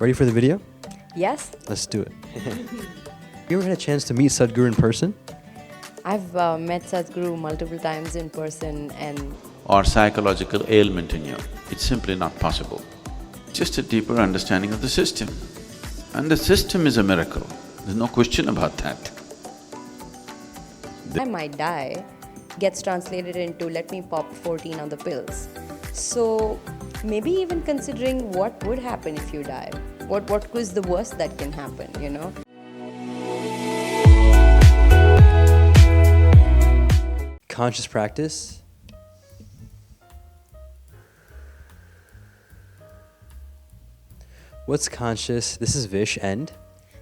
Ready for the video? Yes. Let's do it. You ever had a chance to meet Sadhguru in person? I've met Sadhguru multiple times in person and… Or psychological ailment in you. It's simply not possible. Just a deeper understanding of the system. And the system is a miracle, there's no question about that. I might die gets translated into let me pop 14 other pills. So maybe even considering what would happen if you die. What was the worst that can happen, you know? Conscious practice. What's conscious? This is Vish and…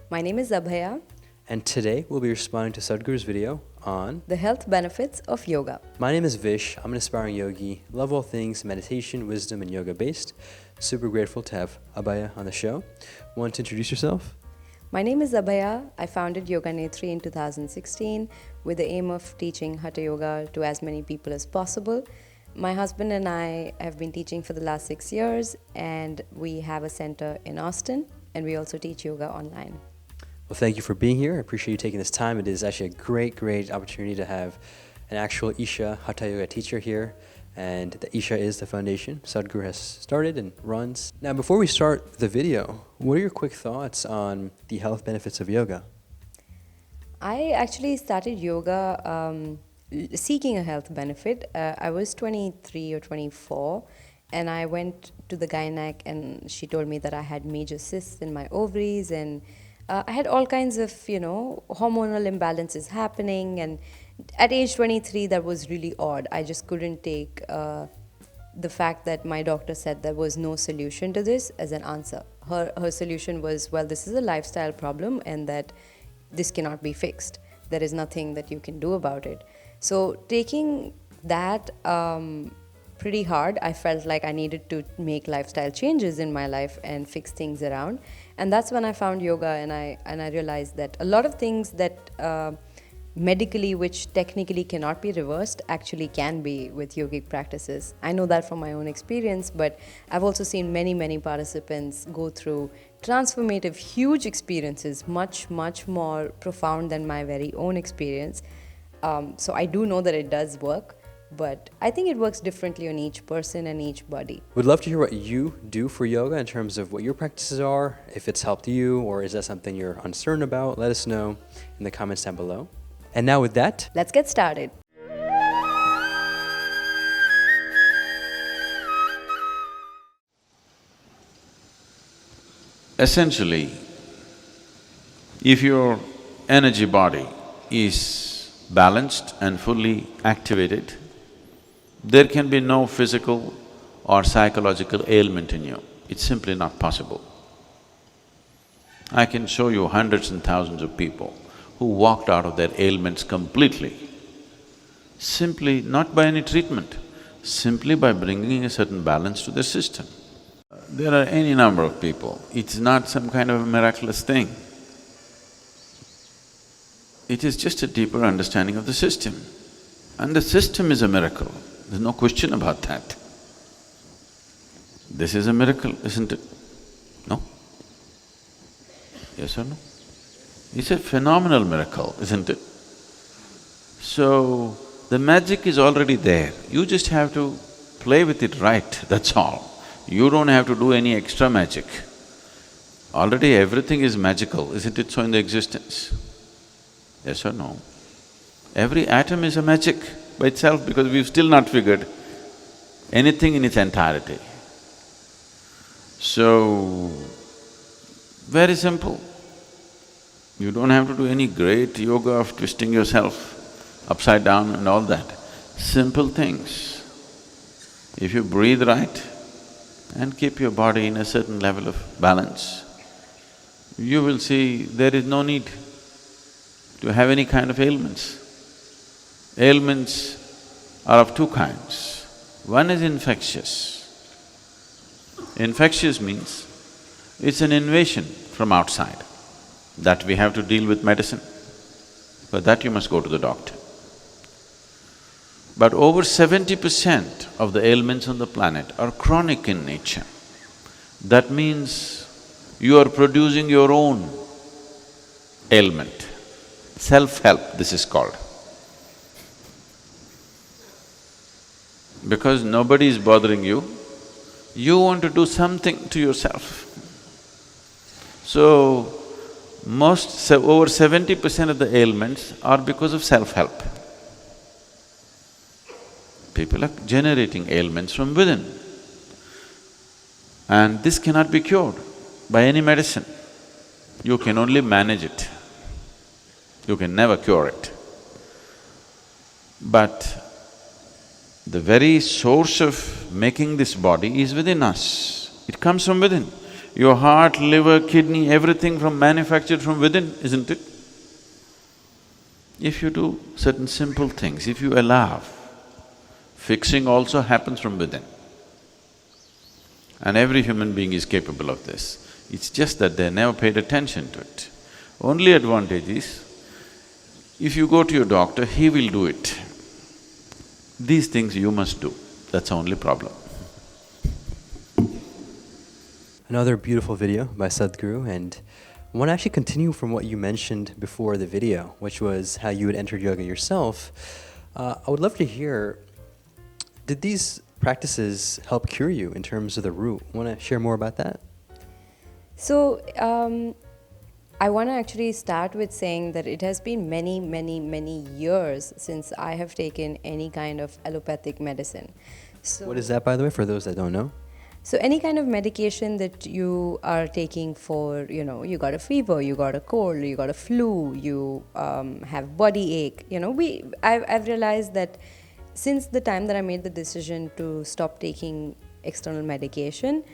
My name is Abhaya. And today we'll be responding to Sadhguru's video on… The health benefits of yoga. My name is Vish, I'm an aspiring yogi, love all things meditation, wisdom, and yoga based. Super grateful to have Abhaya on the show. Want to introduce yourself? My name is Abhaya. I founded Yoga Netri in 2016 with the aim of teaching Hatha Yoga to as many people as possible. My husband and I have been teaching for the last 6 years, and we have a center in Austin, and we also teach yoga online. Well, thank you for being here. I appreciate you taking this time. It is actually a great opportunity to have an actual ISHA Hatha Yoga teacher here. And the ISHA is the foundation Sadhguru has started and runs. Now, before we start the video, what are your quick thoughts on the health benefits of yoga? I actually started yoga seeking a health benefit. I was 23 or 24, and I went to the gynec, and she told me that I had major cysts in my ovaries, and I had all kinds of, hormonal imbalances happening. And at age 23, that was really odd. I just couldn't take the fact that my doctor said there was no solution to this as an answer. Her solution was, well, this is a lifestyle problem and that this cannot be fixed. There is nothing that you can do about it. So taking that pretty hard, I felt like I needed to make lifestyle changes in my life and fix things around. And that's when I found yoga, and I realized that a lot of things that medically, which technically cannot be reversed, actually can be with yogic practices. I know that from my own experience, but I've also seen many participants go through transformative, huge experiences, much more profound than my very own experience. So I do know that it does work, but I think it works differently on each person and each body. We'd love to hear what you do for yoga in terms of what your practices are, if it's helped you, or is that something you're uncertain about. Let us know in the comments down below. And now with that, let's get started. Essentially, if your energy body is balanced and fully activated, there can be no physical or psychological ailment in you. It's simply not possible. I can show you hundreds and thousands of people who walked out of their ailments completely, simply not by any treatment, simply by bringing a certain balance to the system. There are any number of people, it's not some kind of a miraculous thing. It is just a deeper understanding of the system. And the system is a miracle, there's no question about that. This is a miracle, isn't it? No? Yes or no? It's a phenomenal miracle, isn't it? So, the magic is already there, you just have to play with it right, that's all. You don't have to do any extra magic. Already everything is magical, isn't it so in the existence? Yes or no? Every atom is a magic by itself because we've still not figured anything in its entirety. So, very simple. You don't have to do any great yoga of twisting yourself upside down and all that. Simple things. If you breathe right and keep your body in a certain level of balance, you will see there is no need to have any kind of ailments. Ailments are of two kinds. One is infectious. Infectious means it's an invasion from outside. That we have to deal with medicine. For that you must go to the doctor. But over 70% of the ailments on the planet are chronic in nature. That means you are producing your own ailment. Self-help, this is called. Because nobody is bothering you, you want to do something to yourself. So, over 70% of the ailments are because of self-help. People are generating ailments from within. And this cannot be cured by any medicine. You can only manage it. You can never cure it. But the very source of making this body is within us. It comes from within. Your heart, liver, kidney, everything manufactured from within, isn't it? If you do certain simple things, if you allow, fixing also happens from within. And every human being is capable of this. It's just that they never paid attention to it. Only advantage is, if you go to your doctor, he will do it. These things you must do, that's the only problem. Another beautiful video by Sadhguru, and I want to actually continue from what you mentioned before the video, which was how you had entered yoga yourself. I would love to hear, did these practices help cure you in terms of the root? Want to share more about that? So, I want to actually start with saying that it has been many years since I have taken any kind of allopathic medicine. So What is that, by the way, for those that don't know? So any kind of medication that you are taking for, you got a fever, you got a cold, you got a flu, you have body ache, I've realized that since the time that I made the decision to stop taking external medication,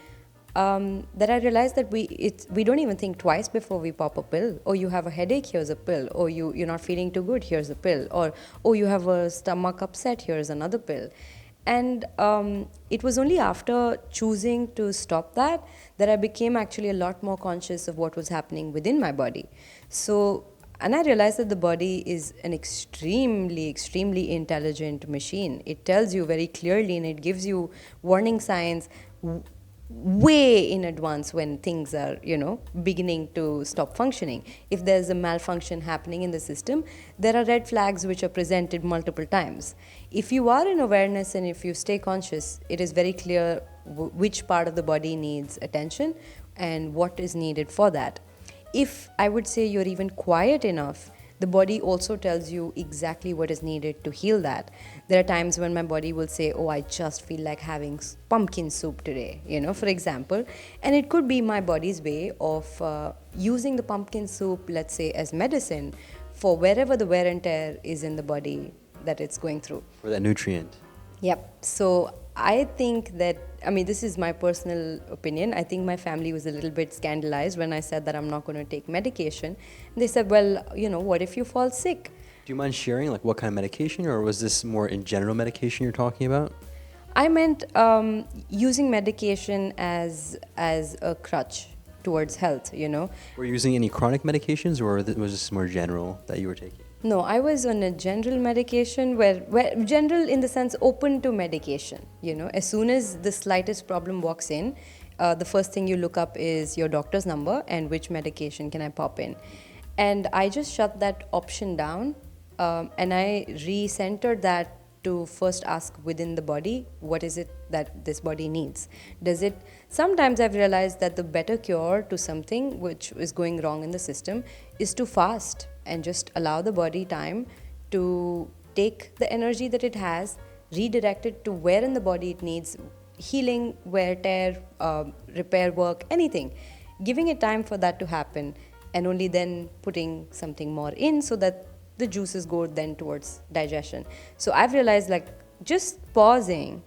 that I realized that we don't even think twice before we pop a pill. Oh, you have a headache, here's a pill. Or you're not feeling too good, here's a pill. Or, oh, you have a stomach upset, here's another pill. And it was only after choosing to stop that I became actually a lot more conscious of what was happening within my body. So, and I realized that the body is an extremely intelligent machine. It tells you very clearly and it gives you warning signs way in advance when things are, beginning to stop functioning. If there's a malfunction happening in the system, there are red flags which are presented multiple times. If you are in awareness and if you stay conscious, it is very clear which part of the body needs attention and what is needed for that. If I would say you're even quiet enough, the body also tells you exactly what is needed to heal that. There are times when my body will say, oh, I just feel like having pumpkin soup today, for example. And it could be my body's way of using the pumpkin soup, let's say, as medicine for wherever the wear and tear is in the body that it's going through. For that nutrient. Yep. So I think that, this is my personal opinion. I think my family was a little bit scandalized when I said that I'm not going to take medication. They said, well, what if you fall sick? Do you mind sharing, like, what kind of medication, or was this more in general medication you're talking about? I meant using medication as a crutch towards health, Were you using any chronic medications, or was this more general that you were taking? No, I was on a general medication where general in the sense open to medication, As soon as the slightest problem walks in, the first thing you look up is your doctor's number and which medication can I pop in. And I just shut that option down and I re-centered that to first ask within the body, what is it that this body needs? Sometimes I've realized that the better cure to something which is going wrong in the system is to fast and just allow the body time to take the energy that it has, redirect it to where in the body it needs healing, wear, tear, repair work, anything. Giving it time for that to happen and only then putting something more in so that the juices go then towards digestion. So I've realized just pausing,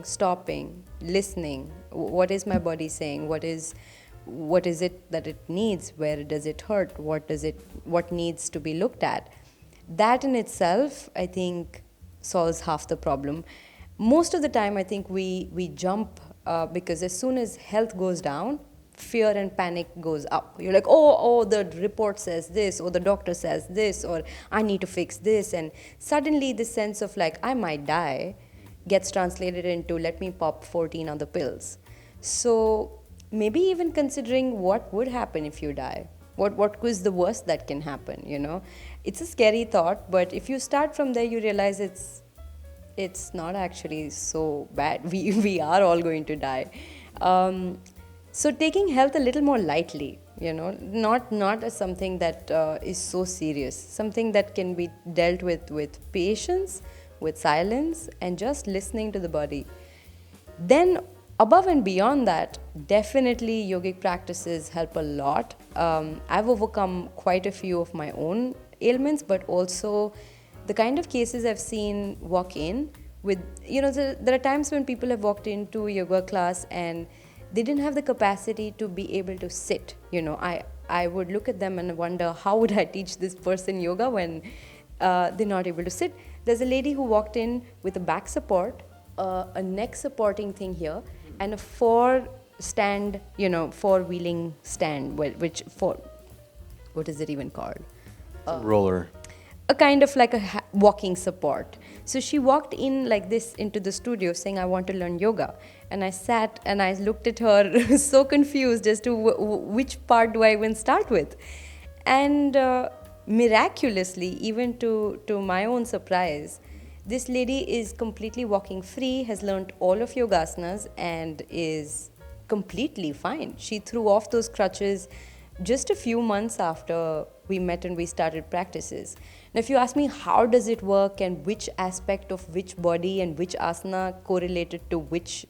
stopping, listening. What is my body saying? What is it that it needs? Where does it hurt? What needs to be looked at? That in itself, I think, solves half the problem. Most of the time, I think we jump because as soon as health goes down, fear and panic goes up. You're like, oh, the report says this, or the doctor says this, or I need to fix this. And suddenly this sense of I might die gets translated into let me pop 14 other pills. So maybe even considering what would happen if you die. What was the worst that can happen, you know? It's a scary thought, but if you start from there, you realize it's not actually so bad. We are all going to die. So taking health a little more lightly, you know, not as something that is so serious, something that can be dealt with patience, with silence, and just listening to the body. Then above and beyond that, definitely yogic practices help a lot. I've overcome quite a few of my own ailments, but also the kind of cases I've seen walk in with, you know, there are times when people have walked into a yoga class and they didn't have the capacity to be able to sit. You know, I would look at them and wonder, how would I teach this person yoga when they're not able to sit? There's a lady who walked in with a back support, a neck supporting thing here, and a four-wheeling stand, what is it even called? Roller. A kind of like a walking support. So she walked in like this into the studio saying, I want to learn yoga. And I sat and I looked at her so confused as to which part do I even start with. And miraculously, even to my own surprise, this lady is completely walking free, has learned all of yogasanas, and is completely fine. She threw off those crutches just a few months after we met and we started practices. Now, if you ask me how does it work and which aspect of which body and which asana correlated to which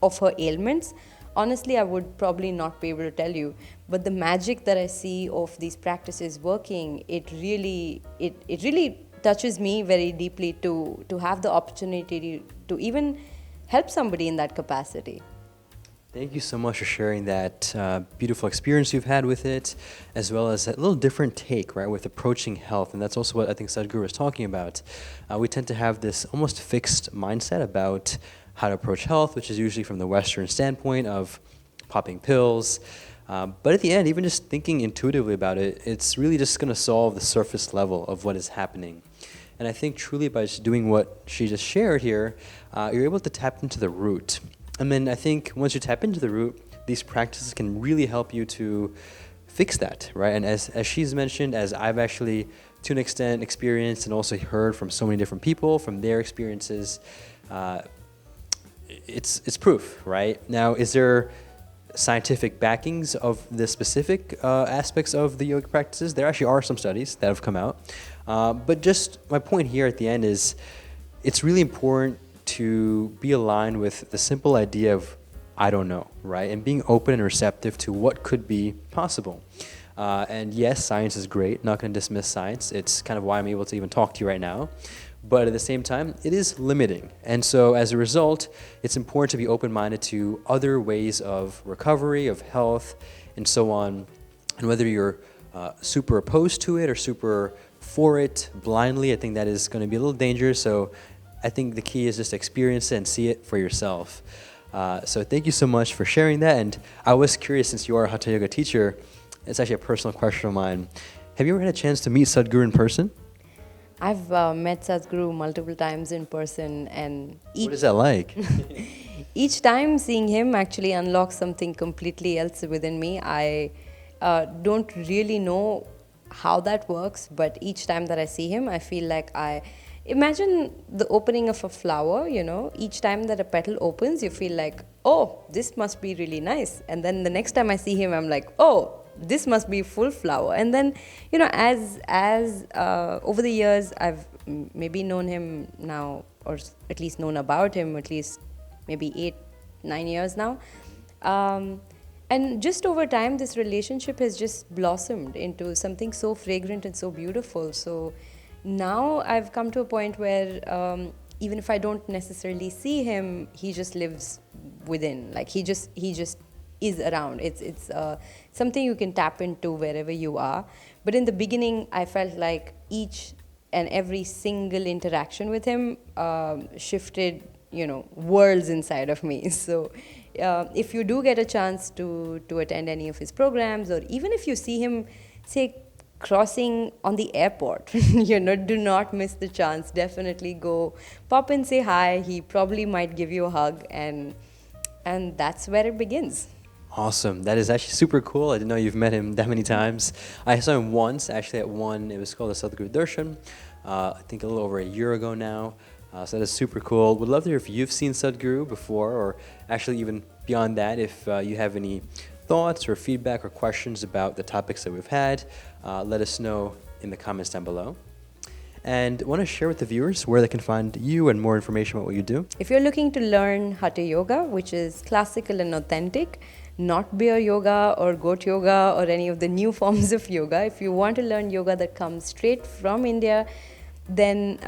of her ailments, honestly, I would probably not be able to tell you. But the magic that I see of these practices working, it really touches me very deeply to have the opportunity to even help somebody in that capacity. Thank you so much for sharing that beautiful experience you've had with it, as well as a little different take, right, with approaching health. And that's also what I think Sadhguru was talking about. We tend to have this almost fixed mindset about how to approach health, which is usually from the Western standpoint of popping pills. But at the end, even just thinking intuitively about it, it's really just going to solve the surface level of what is happening. And I think truly by just doing what she just shared here, you're able to tap into the root. And then I think once you tap into the root, these practices can really help you to fix that, right? And as she's mentioned, as I've actually to an extent experienced and also heard from so many different people from their experiences, it's proof, right? Now, is there scientific backings of the specific aspects of the yoga practices? There actually are some studies that have come out. But just my point here at the end is it's really important to be aligned with the simple idea of I don't know, right? And being open and receptive to what could be possible. And yes, science is great. Not going to dismiss science. It's kind of why I'm able to even talk to you right now. But at the same time, it is limiting. And so as a result, it's important to be open-minded to other ways of recovery, of health, and so on. And whether you're super opposed to it or super for it blindly, I think that is going to be a little dangerous. So I think the key is just to experience it and see it for yourself. So thank you so much for sharing that. And I was curious, since you are a Hatha Yoga teacher, it's actually a personal question of mine. Have you ever had a chance to meet Sadhguru in person? I've met Sadhguru multiple times in person, and what is that like? Each time seeing him actually unlocks something completely else within me. I don't really know how that works, but each time that I see him, I feel like imagine the opening of a flower, you know, each time that a petal opens, you feel like, oh, this must be really nice. And then the next time I see him, I'm like, oh, this must be full flower. And then, you know, as over the years, I've maybe known him now, or at least known about him, at least maybe 8-9 years now. And just over time, this relationship has just blossomed into something so fragrant and so beautiful. So now I've come to a point where even if I don't necessarily see him, he just lives within. Like he just is around. It's something you can tap into wherever you are. But in the beginning, I felt like each and every single interaction with him shifted, you know, worlds inside of me. So if you do get a chance to attend any of his programs, or even if you see him, say, crossing on the airport, you know, do not miss the chance. Definitely go pop in, say hi. He probably might give you a hug, and that's where it begins. Awesome. That is actually super cool. I didn't know you've met him that many times. I saw him once, actually at one, it was called the Sadhguru Darshan, I think a little over a year ago now. So that is super cool. Would love to hear if you've seen Sadhguru before, or actually even beyond that, if you have any thoughts or feedback or questions about the topics that we've had, let us know in the comments down below. And I want to share with the viewers where they can find you and more information about what you do. If you're looking to learn Hatha Yoga, which is classical and authentic, not bear yoga or goat yoga or any of the new forms of yoga, if you want to learn yoga that comes straight from India, then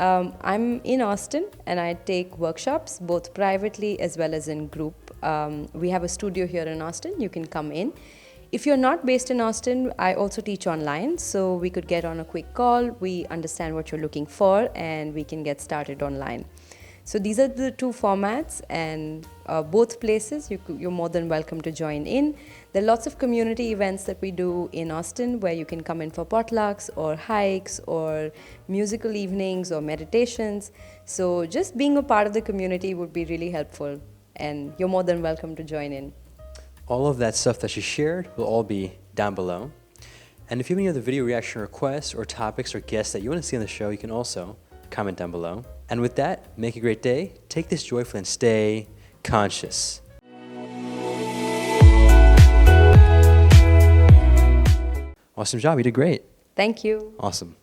I'm in Austin and I take workshops both privately as well as in group. We have a studio here in Austin. You can come in. If you're not based in Austin, I also teach online, so we could get on a quick call. We understand what you're looking for and we can get started online. So these are the two formats, and both places you're more than welcome to join in. There are lots of community events that we do in Austin where you can come in for potlucks or hikes or musical evenings or meditations. So just being a part of the community would be really helpful, and you're more than welcome to join in. All of that stuff that she shared will all be down below. And if you have any other video reaction requests or topics or guests that you want to see on the show, you can also comment down below. And with that, make a great day, take this joyfully, and stay conscious. Awesome job, you did great. Thank you. Awesome.